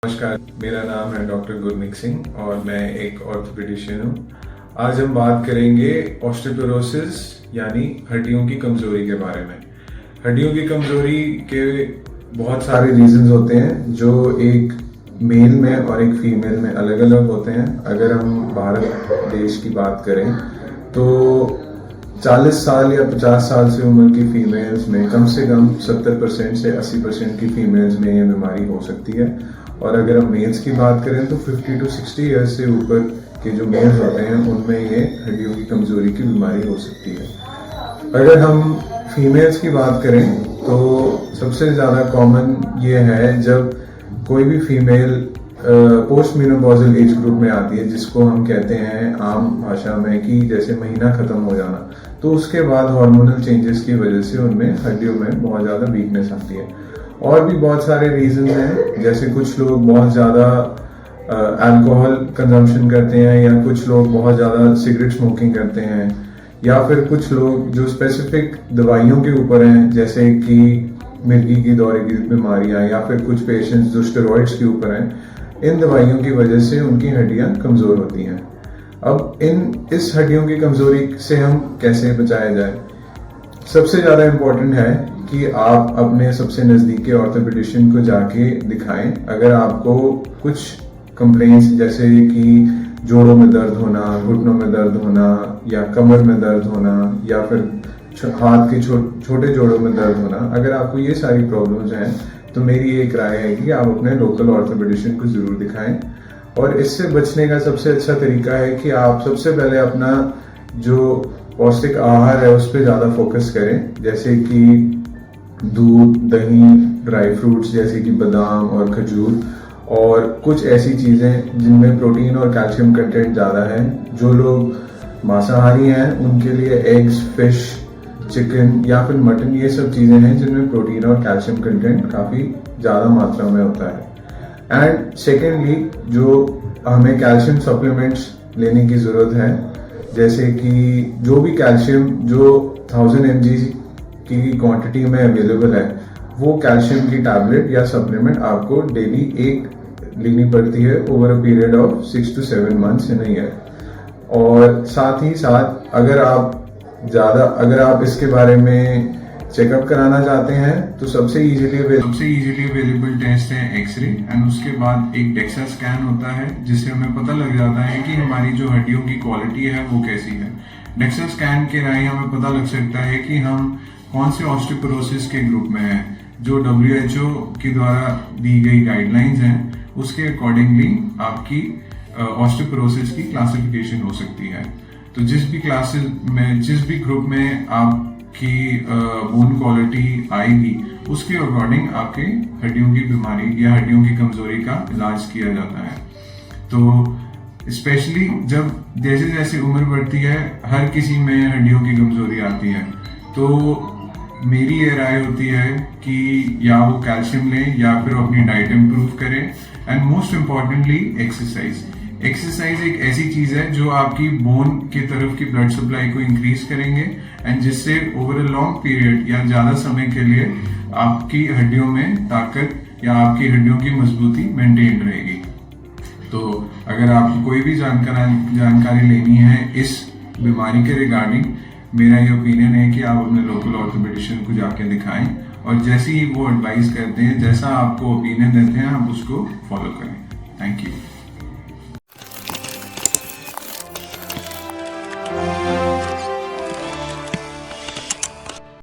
नमस्कार, मेरा नाम है डॉक्टर गुरमीत सिंह और मैं एक ऑर्थोपेडिशियन हूँ। आज हम बात करेंगे ऑस्टियोपोरोसिस यानी हड्डियों की कमजोरी के बारे में। हड्डियों की कमजोरी के बहुत सारे रीजंस होते हैं जो एक मेल में और एक फीमेल में अलग अलग होते हैं। अगर हम भारत देश की बात करें तो 40 साल या 50 साल से उम्र की फीमेल्स में कम से कम 70% से 80% की फीमेल्स में ये बीमारी हो सकती है। और अगर हम मेल्स की बात करें तो 50 to 60 ईयर्स से ऊपर के जो मेल्स होते हैं उनमें ये हड्डियों की कमजोरी की बीमारी हो सकती है। अगर हम फीमेल्स की बात करें तो सबसे ज़्यादा कॉमन ये है जब कोई भी female post menopausal age group में आती है, जिसको हम कहते हैं आम भाषा में कि जैसे महीना खत्म हो जाना, तो उसके बाद हार्मोनल चेंजेस की वजह से उनमें हड्डियों में बहुत ज़्यादा वीकनेस आती है। और भी बहुत सारे रीजन हैं, जैसे कुछ लोग बहुत ज़्यादा अल्कोहल कंजम्पशन करते हैं, या कुछ लोग बहुत ज़्यादा सिगरेट स्मोकिंग करते हैं, या फिर कुछ लोग जो स्पेसिफिक दवाइयों के ऊपर हैं, जैसे कि मिर्गी की दौरे की बीमारियां, या फिर कुछ पेशेंट्स जो स्टेरॉइड्स के ऊपर हैं, इन दवाइयों की वजह से उनकी हड्डियां कमज़ोर होती हैं। अब इस हड्डियों की कमज़ोरी से हम कैसे बचाया जाए? सबसे ज़्यादा इम्पोर्टेंट है कि आप अपने सबसे नज़दीकी ऑर्थोपेडिशियन को जाके दिखाएं। अगर आपको कुछ कंप्लेंट्स जैसे कि जोड़ों में दर्द होना, घुटनों में दर्द होना, या कमर में दर्द होना, या फिर हाथ के छोटे जोड़ों में दर्द होना, अगर आपको ये सारी प्रॉब्लम्स हैं तो मेरी एक राय है कि आप अपने लोकल ऑर्थोपेडिशियन को ज़रूर दिखाएं। और इससे बचने का सबसे अच्छा तरीका है कि आप सबसे पहले अपना जो पौष्टिक आहार है उस पर ज़्यादा फोकस करें, जैसे कि दूध, दही, ड्राई फ्रूट्स जैसे कि बादाम और खजूर, और कुछ ऐसी चीज़ें जिनमें प्रोटीन और कैल्शियम कंटेंट ज़्यादा है। जो लोग मांसाहारी हैं उनके लिए एग्स, फिश, चिकन या फिर मटन, ये सब चीज़ें हैं जिनमें प्रोटीन और कैल्शियम कंटेंट काफ़ी ज़्यादा मात्रा में होता है। एंड सेकेंडली, जो हमें कैल्शियम सप्लीमेंट्स लेने की ज़रूरत है, जैसे कि जो भी कैल्शियम जो 1000 mg की क्वांटिटी में अवेलेबल है, वो कैल्शियम की टैबलेट या सप्लीमेंट आपको डेली एक लेनी पड़ती है over a period of 6 to 7 months in a year. और साथ ही साथ अगर आप इसके बारे में चेकअप कराना चाहते हैं तो सबसे इजीली अवेलेबल टेस्ट है एक्सरे, एंड उसके बाद एक डेक्सा स्कैन होता है जिससे हमें पता लग जाता है कि हमारी जो हड्डियों की क्वालिटी है वो कैसी है। डेक्सा स्कैन के राय हमें पता लग सकता है कि हम कौन से ऑस्टियोपोरोसिस के ग्रुप में हैं। जो WHO के द्वारा दी गई गाइडलाइंस हैं उसके अकॉर्डिंगली आपकी ऑस्टियोपोरोसिस की क्लासिफिकेशन हो सकती है। तो जिस भी ग्रुप में आपकी बोन क्वालिटी आएगी उसके अकॉर्डिंग आपके हड्डियों की बीमारी या हड्डियों की कमजोरी का इलाज किया जाता है। तो स्पेशली जब जैसे जैसे उम्र बढ़ती है हर किसी में हड्डियों की कमजोरी आती है, तो मेरी ये राय होती है कि या वो कैल्शियम लें या फिर अपनी डाइट इम्प्रूव करें, एंड मोस्ट इम्पॉर्टेंटली एक्सरसाइज एक ऐसी चीज है जो आपकी बोन की तरफ की ब्लड सप्लाई को इंक्रीज करेंगे, एंड जिससे ओवर अ लॉन्ग पीरियड या ज्यादा समय के लिए आपकी हड्डियों में ताकत या आपकी हड्डियों की मजबूती मेंटेन रहेगी। तो अगर आपको कोई भी जानकारी लेनी है इस बीमारी के रिगार्डिंग, मेरा ये ओपिनियन है कि आप अपने लोकल ऑर्थोपेडिशियन को जाके दिखाएं, और जैसे ही वो एडवाइस करते हैं, जैसा आपको ओपिनियन देते हैं, आप उसको फॉलो करें। Thank you.